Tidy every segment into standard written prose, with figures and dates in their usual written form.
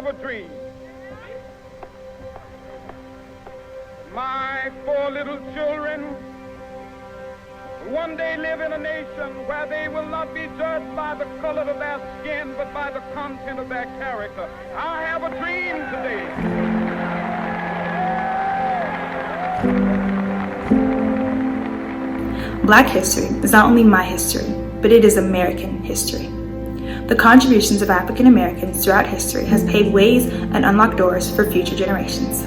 have a dream. My 4 little children one day live in a nation where they will not be judged by the color of their skin, but by the content of their character. I have a dream today. Black history is not only my history, but it is American history. The contributions of African Americans throughout history has paved ways and unlocked doors for future generations.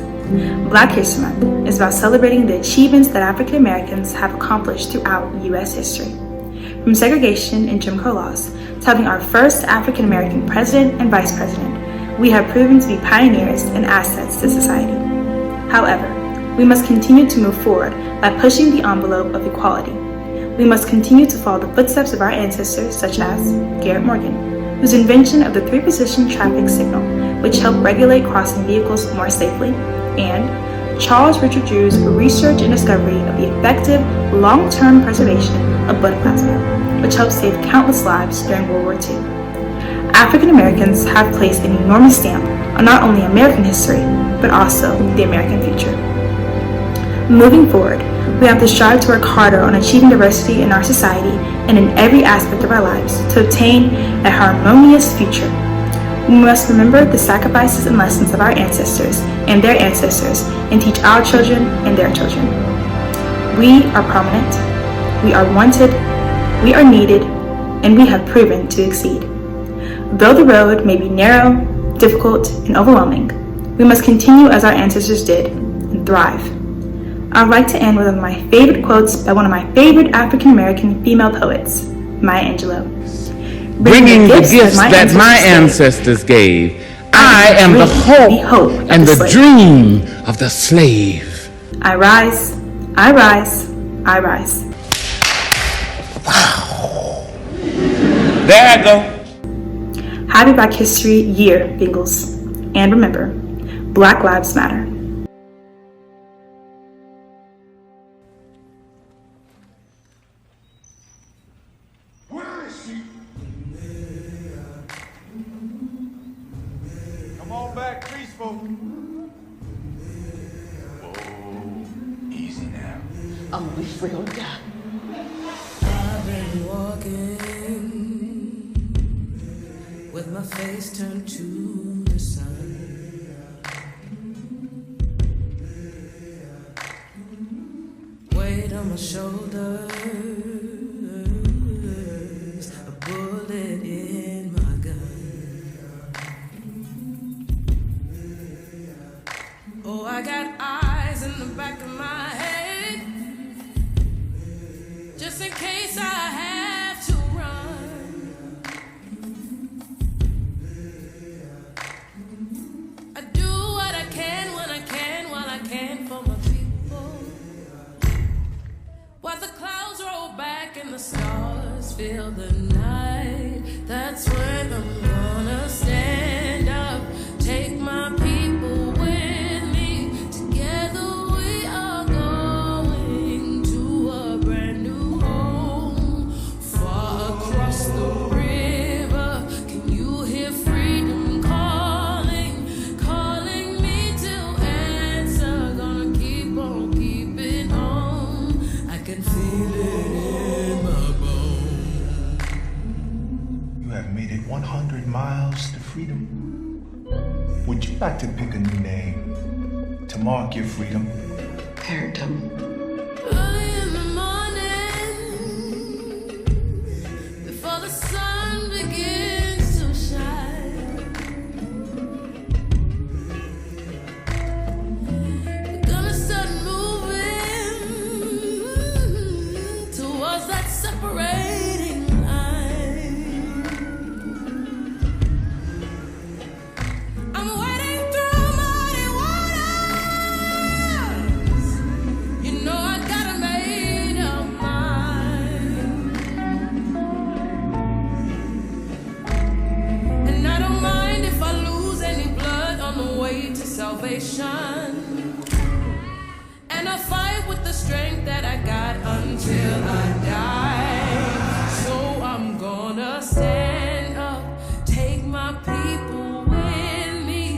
Black History Month is about celebrating the achievements that African Americans have accomplished throughout U.S. history. From segregation and Jim Crow laws to having our first African American president and vice president, we have proven to be pioneers and assets to society. However, we must continue to move forward by pushing the envelope of equality. We must continue to follow the footsteps of our ancestors, such as Garrett Morgan, whose invention of the 3-position traffic signal, which helped regulate crossing vehicles more safely, and Charles Richard Drew's research and discovery of the effective long-term preservation of blood plasma, which helped save countless lives during World War II. African Americans have placed an enormous stamp on not only American history, but also the American future. Moving forward, we have to strive to work harder on achieving diversity in our society and in every aspect of our lives to obtain a harmonious future. We must remember the sacrifices and lessons of our ancestors and their ancestors and teach our children and their children. We are prominent, we are wanted, we are needed, and we have proven to exceed. Though the road may be narrow, difficult, and overwhelming, we must continue as our ancestors did and thrive. I'd like to end with one of my favorite quotes by one of my favorite African American female poets, Maya Angelou. Bringing the gifts that my ancestors gave, I am the hope and the dream of the slave. I rise, I rise, I rise. Wow. There I go. Happy Black History Year, Bengals. And remember, Black Lives Matter. Come on back, peaceful. Whoa, easy now. I'm gonna be free on God. I've been walking with my face turned to the sun. Weight on my shoulders, a bullet in my gun. Oh, I got eyes in the back of my head, just in case I have to run. I do what I can when I can, while I can for my people. While the clouds roll back and the stars fill the night, that's when I'm gonna stand up, take my people with me. Together we are going to a brand new home, far across the river. Can you hear freedom calling, calling me to answer? Gonna keep on keeping on. I can feel it in my bones. You have made it 100 miles to freedom. Would you like to pick a new name to mark your freedom? Parentum. Early in the morning, before the sun begins to shine, we're gonna start moving towards that separating line. I'm wading through muddy waters. You know I got a made up mind, and I don't mind if I lose any blood on the way to salvation. And I fight with the strength that I got until I die. So I'm gonna stand up, take my people with me.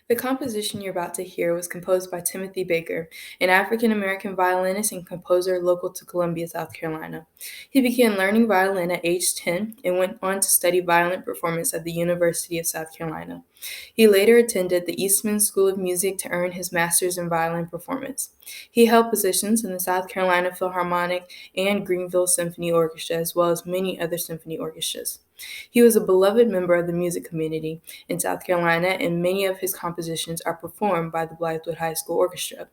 The composition you're about to hear was composed by Timothy Baker, an African-American violinist and composer local to Columbia, South Carolina. He began learning violin at age 10 and went on to study violin performance at the University of South Carolina. He later attended the Eastman School of Music to earn his master's in violin performance. He held positions in the South Carolina Philharmonic and Greenville Symphony Orchestra, as well as many other symphony orchestras. He was a beloved member of the music community in South Carolina, and many of his compositions are performed by the Blythewood High School Orchestra.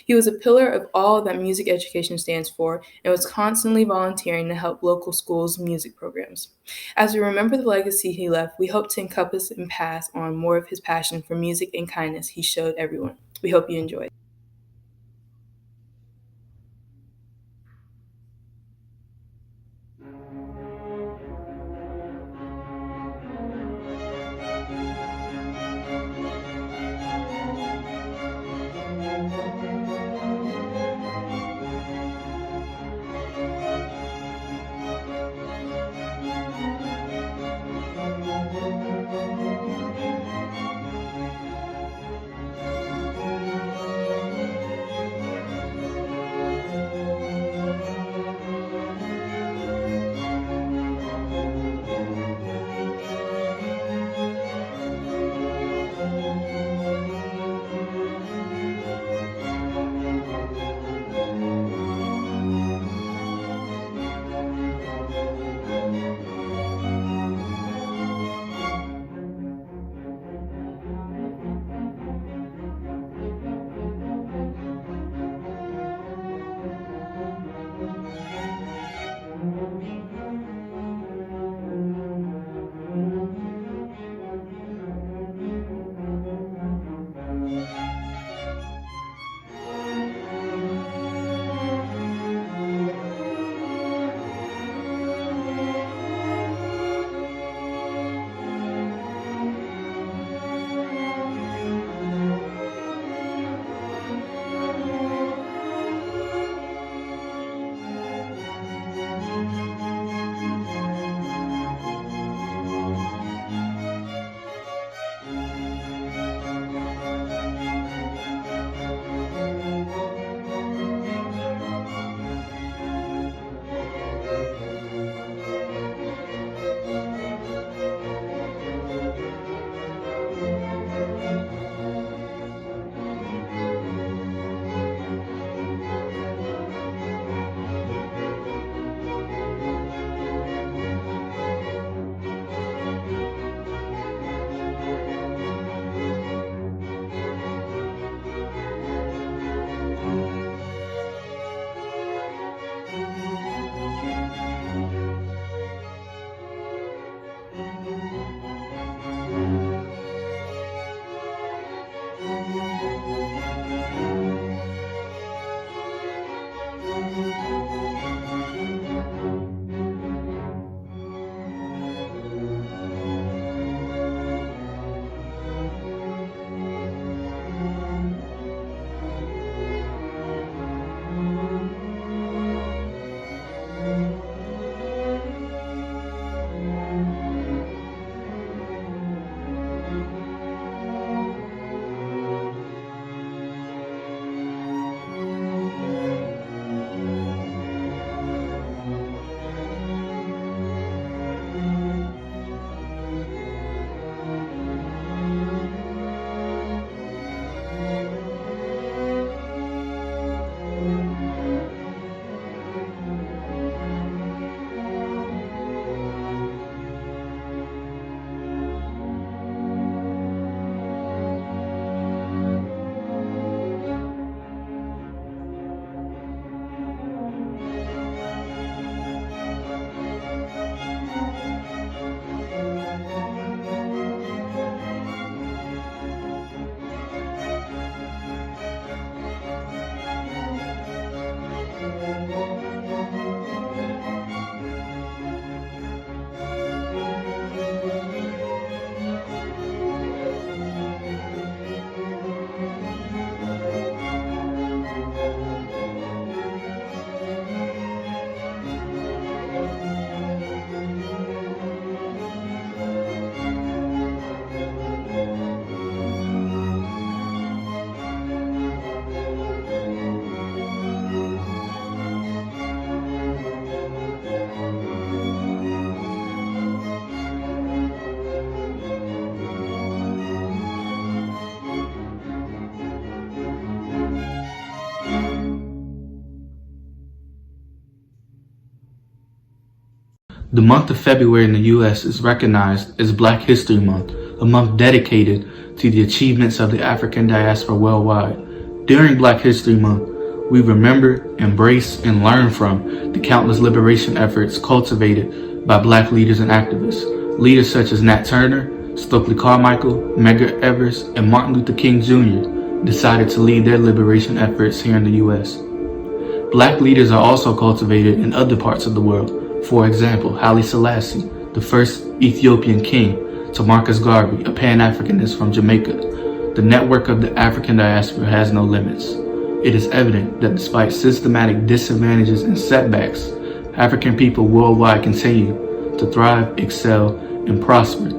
He was a pillar of all that music education stands for and was constantly volunteering to help local schools' music programs. As we remember the legacy he left, we hope to encompass and pass on more of his passion for music and kindness he showed everyone. We hope you enjoy. The month of February in the U.S. is recognized as Black History Month, a month dedicated to the achievements of the African diaspora worldwide. During Black History Month, we remember, embrace, and learn from the countless liberation efforts cultivated by Black leaders and activists. Leaders such as Nat Turner, Stokely Carmichael, Medgar Evers, and Martin Luther King Jr. decided to lead their liberation efforts here in the U.S. Black leaders are also cultivated in other parts of the world. For example, Haile Selassie, the first Ethiopian king, to Marcus Garvey, a Pan-Africanist from Jamaica. The network of the African diaspora has no limits. It is evident that despite systematic disadvantages and setbacks, African people worldwide continue to thrive, excel, and prosper.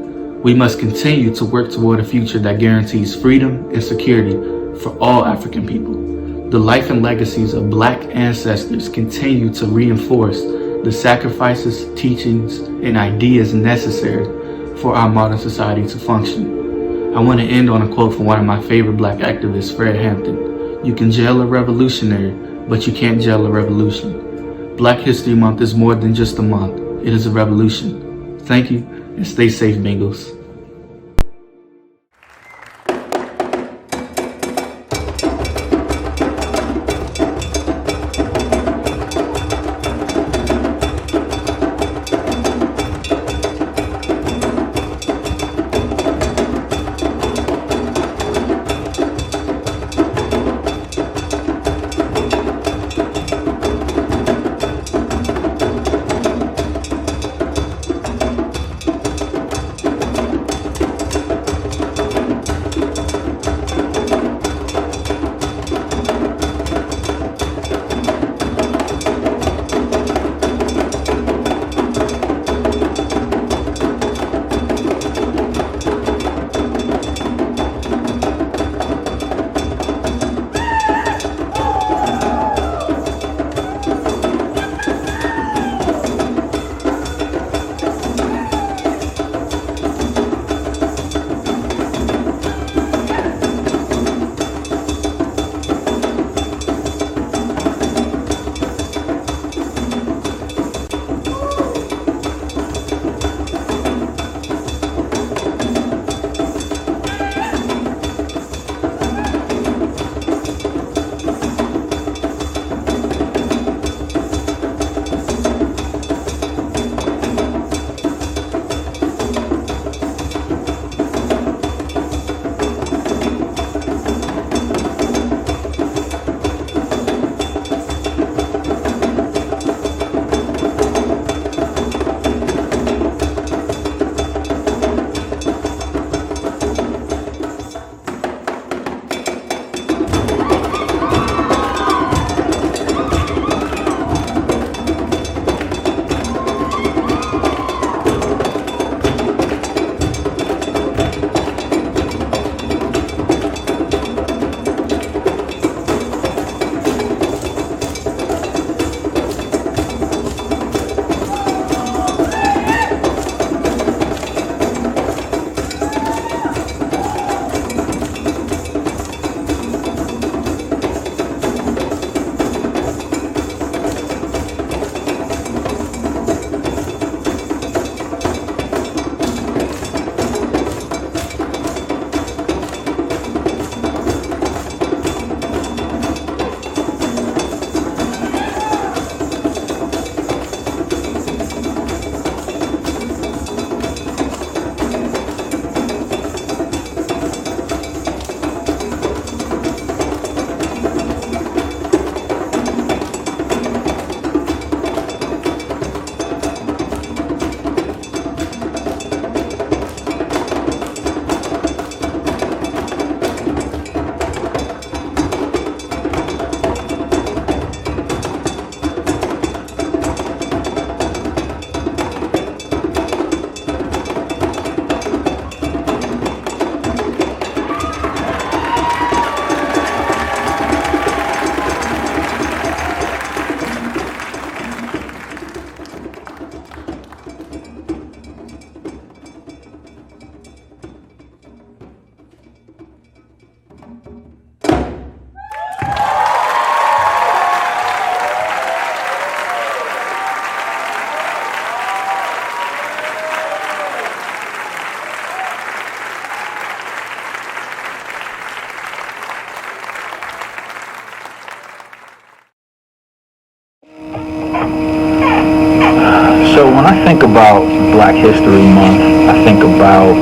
We must continue to work toward a future that guarantees freedom and security for all African people. The life and legacies of Black ancestors continue to reinforce the sacrifices, teachings, and ideas necessary for our modern society to function. I want to end on a quote from one of my favorite Black activists, Fred Hampton. You can jail a revolutionary, but you can't jail a revolution. Black History Month is more than just a month. It is a revolution. Thank you, and stay safe, Bengals. So when I think about Black History Month, I think about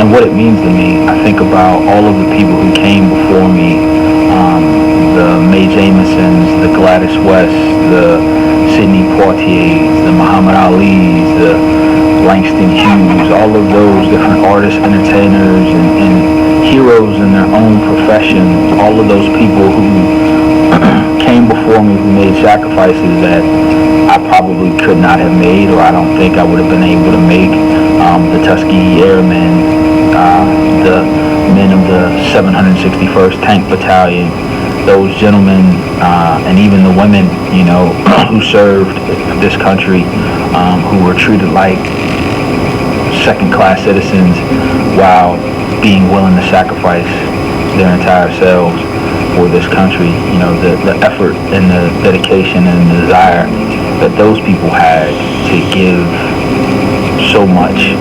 and what it means to me. I think about all of the people who came before me, the Mae Jamisons, the Gladys West, the Sidney Poitiers, the Muhammad Alis, the Langston Hughes, all of those different artists, entertainers, and heroes in their own profession, all of those people who came before me, who made sacrifices that I probably could not have made, or I don't think I would have been able to make. The Tuskegee Airmen, the men of the 761st Tank Battalion, those gentlemen, and even the women, who served this country, who were treated like second-class citizens while being willing to sacrifice their entire selves for this country. The effort and the dedication and the desire that those people had to give so much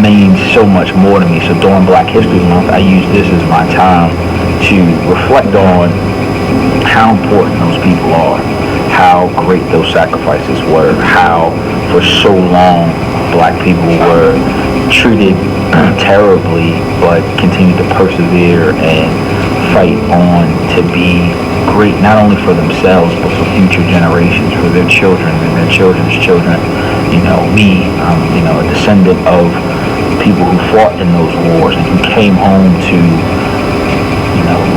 means so much more to me. So during Black History Month, I use this as my time to reflect on how important those people are, how great those sacrifices were, how for so long Black people were treated terribly, but continued to persevere and fight on to be great, not only for themselves, but for future generations, for their children and their children's children. I'm a descendant of people who fought in those wars and who came home to,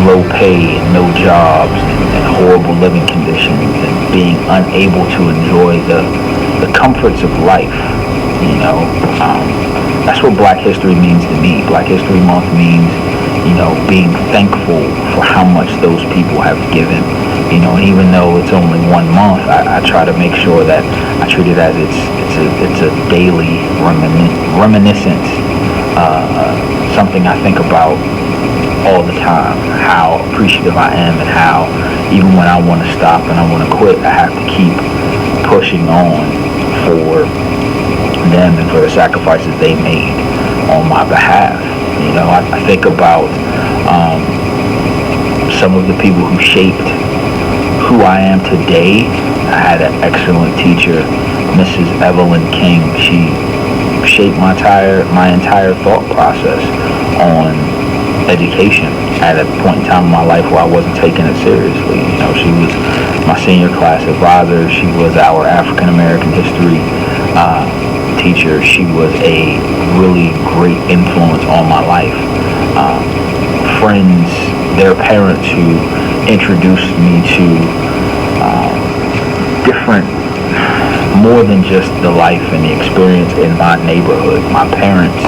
low pay and no jobs and horrible living conditions and being unable to enjoy the comforts of life. That's what Black History means to me. Black History Month means, being thankful for how much those people have given. And even though it's only 1 month, I try to make sure that I treat it as it's a daily reminiscence, something I think about all the time, how appreciative I am, and how even when I want to stop and I want to quit, I have to keep pushing on for them and for the sacrifices they made on my behalf. I think about some of the people who shaped who I am today. I had an excellent teacher, Mrs. Evelyn King. She shaped my entire thought process on education at a point in time in my life where I wasn't taking it seriously. She was my senior class advisor. She was our African American history teacher. She was a really great influence on my life. Friends, their parents who introduced me to different, more than just the life and the experience in my neighborhood. My parents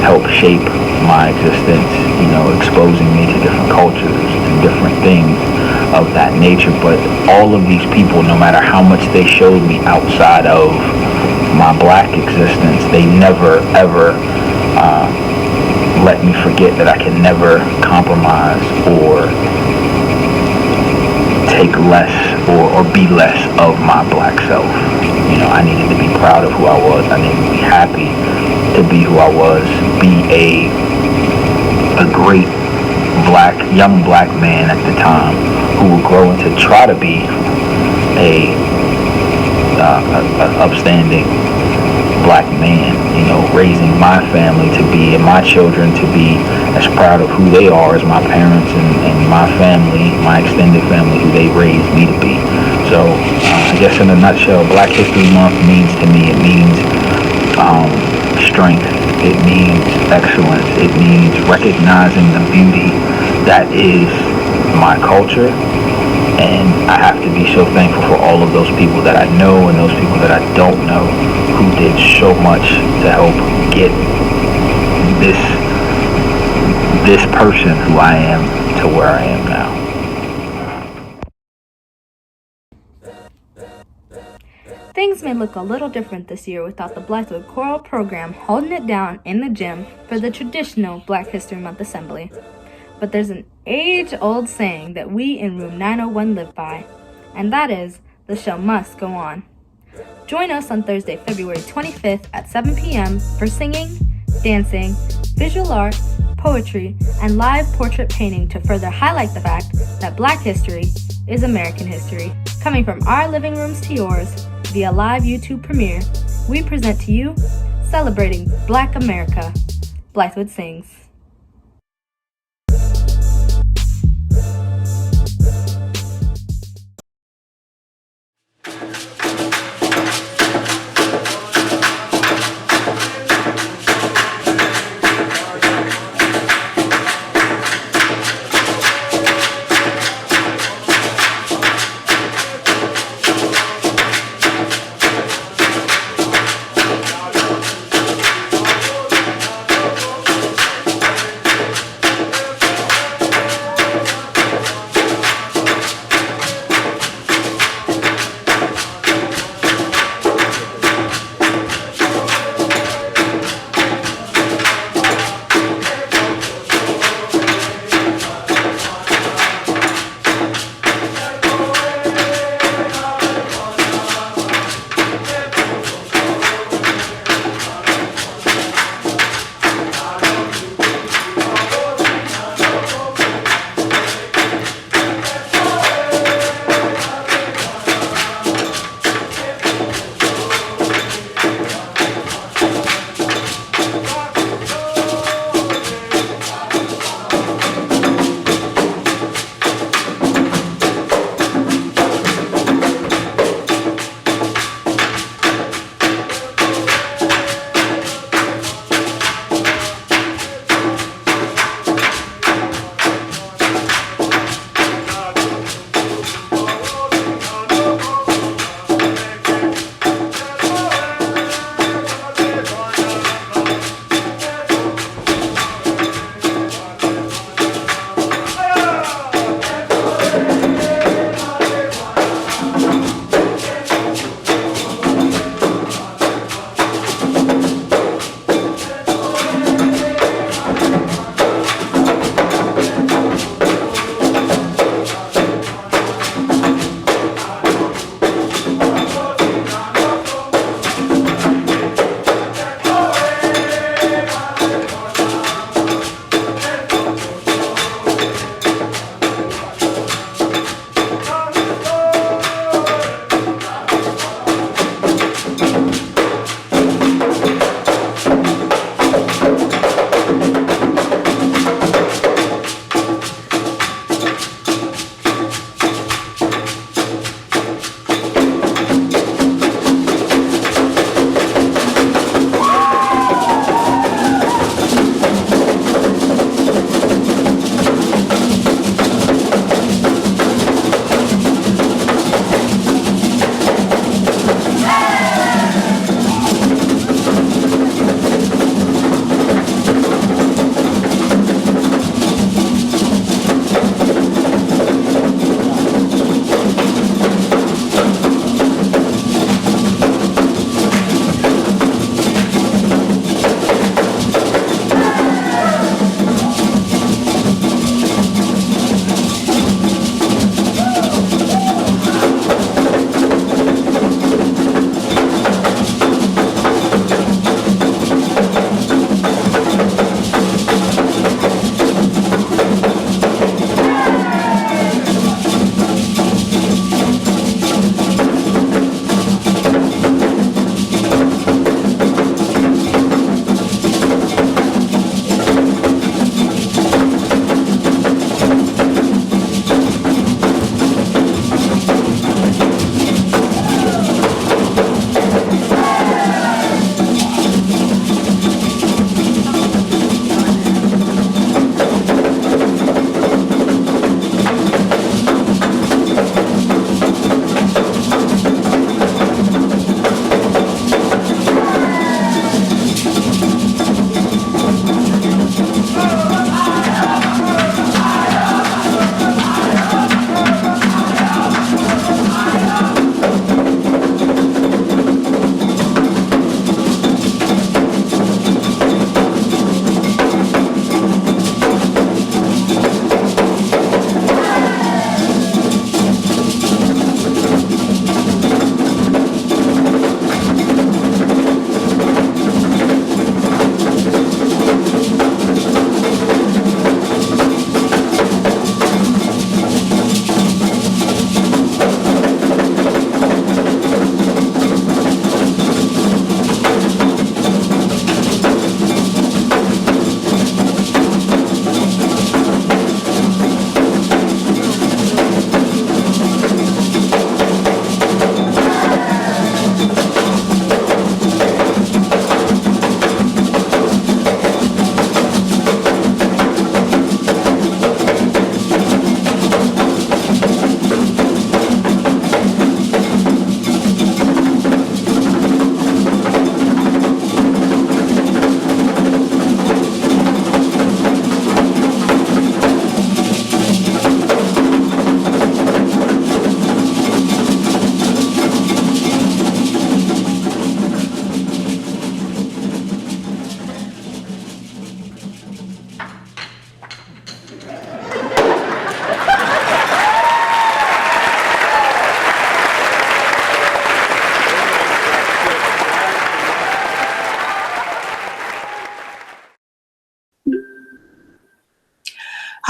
helped shape my existence, exposing me to different cultures and different things of that nature. But all of these people, no matter how much they showed me outside of my Black existence, they never ever let me forget that I can never compromise or take less or be less of my Black self. I needed to be proud of who I was. I needed to be happy to be who I was, be a great young black man at the time who would grow into try to be a upstanding Black man, raising my family to be, and my children to be as proud of who they are as my parents and my family, my extended family, who they raised me to be. So I guess in a nutshell, Black History Month means to me, it means strength, it means excellence, it means recognizing the beauty that is my culture. And I have to be so thankful for all of those people that I know and those people that I don't know who did so much to help get this person who I am to where I am now. Things may look a little different this year without the Blythewood Choral program holding it down in the gym for the traditional Black History Month assembly. But there's an age-old saying that we in room 901 live by, and that is, the show must go on. Join us on Thursday, February 25th at 7 p.m. for singing, dancing, visual art, poetry, and live portrait painting to further highlight the fact that Black history is American history. Coming from our living rooms to yours via live YouTube premiere, we present to you Celebrating Black America. Blythewood sings.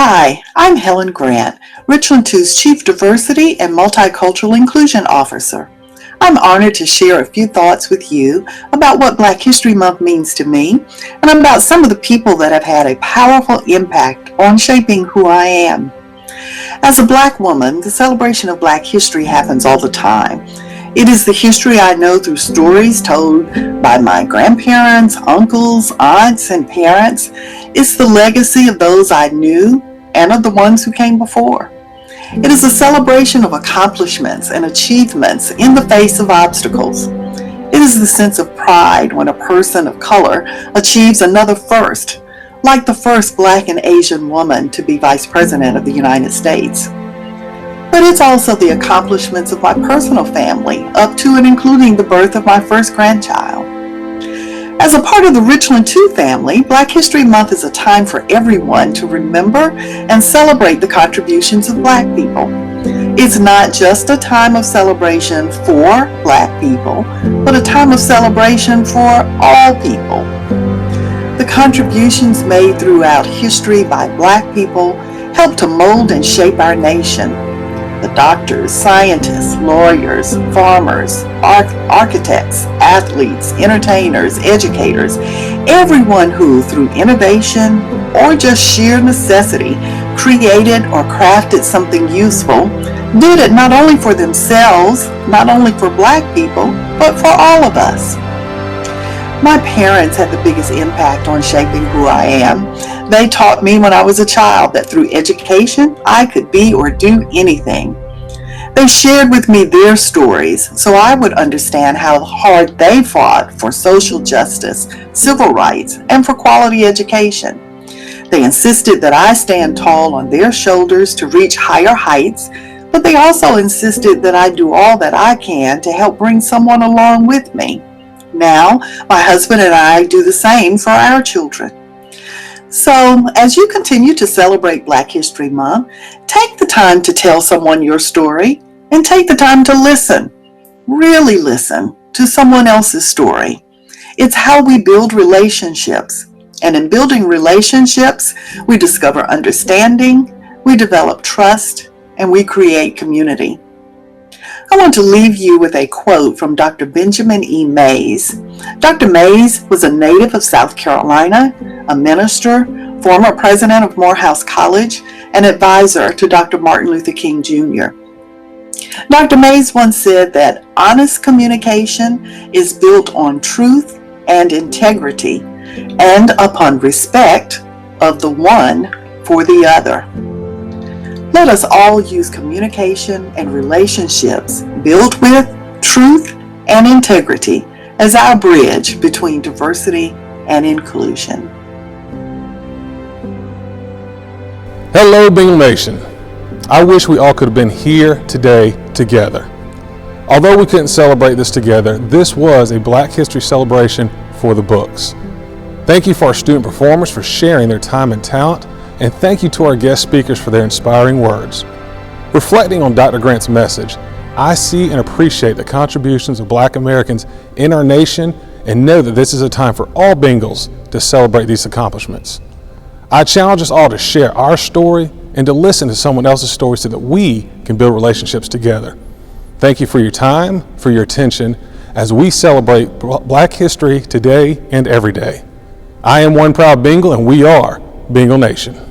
Hi, I'm Helen Grant, Richland II's Chief Diversity and Multicultural Inclusion Officer. I'm honored to share a few thoughts with you about what Black History Month means to me and about some of the people that have had a powerful impact on shaping who I am. As a Black woman, the celebration of Black history happens all the time. It is the history I know through stories told by my grandparents, uncles, aunts, and parents. It's the legacy of those I knew and of the ones who came before. It is a celebration of accomplishments and achievements in the face of obstacles. It is the sense of pride when a person of color achieves another first, like the first Black and Asian woman to be Vice President of the United States. But it's also the accomplishments of my personal family, up to and including the birth of my first grandchild. As a part of the Richland II family, Black History Month is a time for everyone to remember and celebrate the contributions of Black people. It's not just a time of celebration for Black people, but a time of celebration for all people. The contributions made throughout history by Black people help to mold and shape our nation. The doctors, scientists, lawyers, farmers, architects, athletes, entertainers, educators, everyone who, through innovation or just sheer necessity, created or crafted something useful, did it not only for themselves, not only for Black people, but for all of us. My parents had the biggest impact on shaping who I am. They taught me when I was a child that through education, I could be or do anything. They shared with me their stories so I would understand how hard they fought for social justice, civil rights, and for quality education. They insisted that I stand tall on their shoulders to reach higher heights, but they also insisted that I do all that I can to help bring someone along with me. Now, my husband and I do the same for our children. So, as you continue to celebrate Black History Month, take the time to tell someone your story and take the time to listen, really listen to someone else's story. It's how we build relationships. And in building relationships, we discover understanding, we develop trust, and we create community. I want to leave you with a quote from Dr. Benjamin E. Mays. Dr. Mays was a native of South Carolina, a minister, former president of Morehouse College, and advisor to Dr. Martin Luther King Jr. Dr. Mays once said that honest communication is built on truth and integrity and upon respect of the one for the other. Let us all use communication and relationships built with truth and integrity as our bridge between diversity and inclusion. Hello, Bingham Nation. I wish we all could have been here today together. Although we couldn't celebrate this together, this was a Black History celebration for the books. Thank you for our student performers for sharing their time and talent, and thank you to our guest speakers for their inspiring words. Reflecting on Dr. Grant's message, I see and appreciate the contributions of Black Americans in our nation and know that this is a time for all Bengals to celebrate these accomplishments. I challenge us all to share our story and to listen to someone else's story so that we can build relationships together. Thank you for your time, for your attention, as we celebrate Black history today and every day. I am one proud Bengal, and we are Bengal Nation.